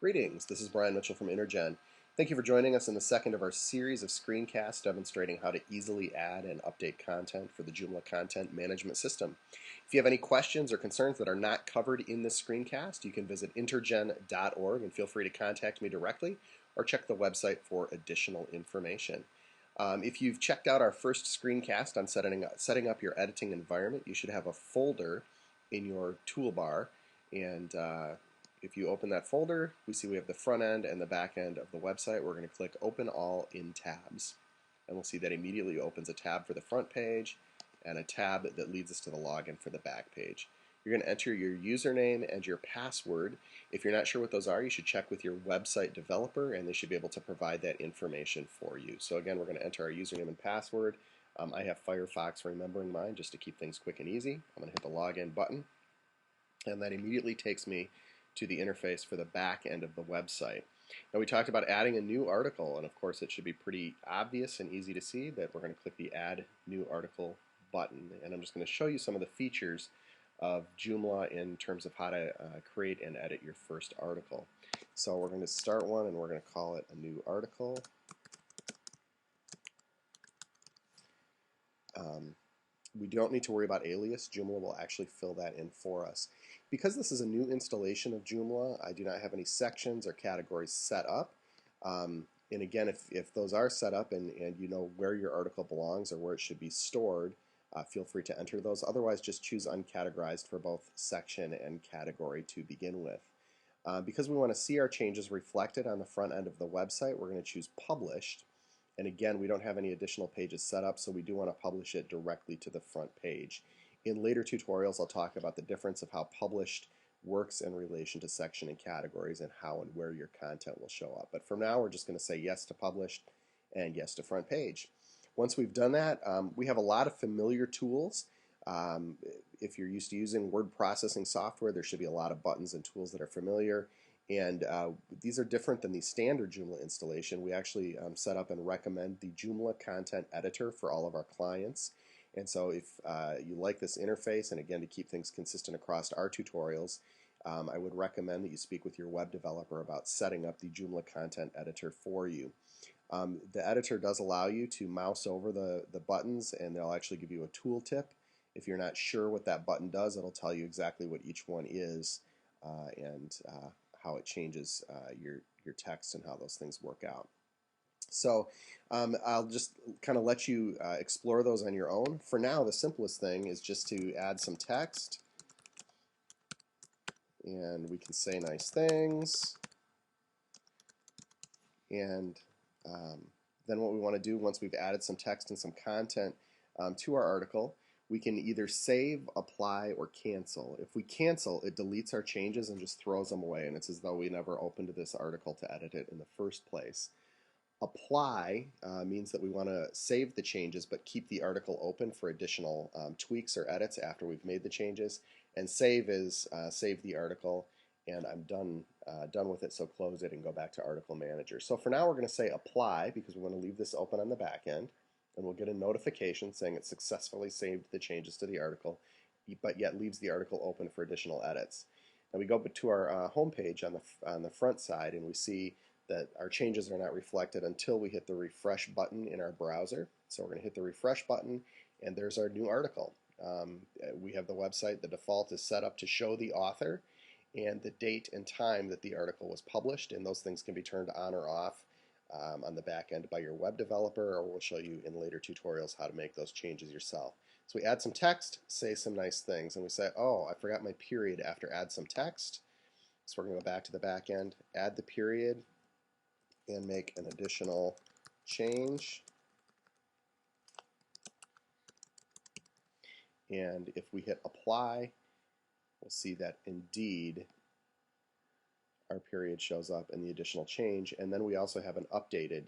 Greetings, this is Brian Mitchell from Intergen. Thank you for joining us in the second of our series of screencasts demonstrating how to easily add and update content for the Joomla content management system. If you have any questions or concerns that are not covered in this screencast, you can visit intergen.org and feel free to contact me directly or check the website for additional information. If you've checked out our first screencast on setting up your editing environment, you should have a folder in your toolbar, and if you open that folder, we see we have the front end and the back end of the website. We're going to click Open All in Tabs, and we'll see that immediately opens a tab for the front page and a tab that leads us to the login for the back page. You're going to enter your username and your password. If you're not sure what those are, you should check with your website developer, and they should be able to provide that information for you. So again, we're going to enter our username and password. I have Firefox remembering mine just to keep things quick and easy. I'm going to hit the login button, and that immediately takes me to the interface for the back end of the website. Now, we talked about adding a new article, and of course it should be pretty obvious and easy to see that we're going to click the Add New Article button, and I'm just going to show you some of the features of Joomla in terms of how to create and edit your first article. So we're going to start one, and we're going to call it a new article. We don't need to worry about alias. Joomla will actually fill that in for us. Because this is a new installation of Joomla, I do not have any sections or categories set up. And again, if those are set up and you know where your article belongs or where it should be stored, feel free to enter those. Otherwise, just choose uncategorized for both section and category to begin with. Because we want to see our changes reflected on the front end of the website, we're going to choose Published. And again, we don't have any additional pages set up, so we do want to publish it directly to the front page. In later tutorials, I'll talk about the difference of how published works in relation to section and categories and how and where your content will show up. But for now, we're just going to say yes to published and yes to front page. Once we've done that, we have a lot of familiar tools. If you're used to using word processing software, there should be a lot of buttons and tools that are familiar. And these are different than the standard Joomla installation. We actually set up and recommend the Joomla content editor for all of our clients. And so if you like this interface, and again, to keep things consistent across our tutorials, I would recommend that you speak with your web developer about setting up the Joomla content editor for you. The editor does allow you to mouse over the buttons, and they'll actually give you a tooltip. If you're not sure what that button does, it'll tell you exactly what each one is and how it changes your text and how those things work out. So I'll just kind of let you explore those on your own. For now, the simplest thing is just to add some text, and we can say nice things. And then what we want to do once we've added some text and some content to our article, we can either save, apply, or cancel. If we cancel, it deletes our changes and just throws them away, and it's as though we never opened this article to edit it in the first place. Apply means that we want to save the changes but keep the article open for additional tweaks or edits after we've made the changes. And save is save the article, and I'm done with it, so close it and go back to Article Manager. So for now, we're going to say apply because we want to leave this open on the back end. And we'll get a notification saying it successfully saved the changes to the article, but yet leaves the article open for additional edits. Now we go to our home page on the front side, and we see that our changes are not reflected until we hit the refresh button in our browser. So we're going to hit the refresh button, and there's our new article. We have the website. The default is set up to show the author and the date and time that the article was published, and those things can be turned on or off on the back end by your web developer, or we'll show you in later tutorials how to make those changes yourself. So we add some text, say some nice things, and we say, oh, I forgot my period after add some text. So we're going to go back to the back end, add the period, and make an additional change. And if we hit apply, we'll see that indeed our period shows up in the additional change, and then we also have an updated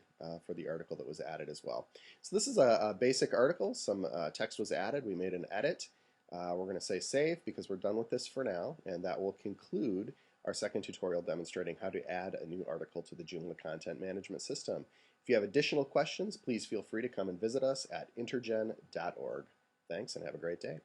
for the article that was added as well. So this is a basic article. Some text was added. We made an edit. We're going to say save because we're done with this for now, and that will conclude our second tutorial demonstrating how to add a new article to the Joomla content management system. If you have additional questions, please feel free to come and visit us at intergen.org. Thanks, and have a great day.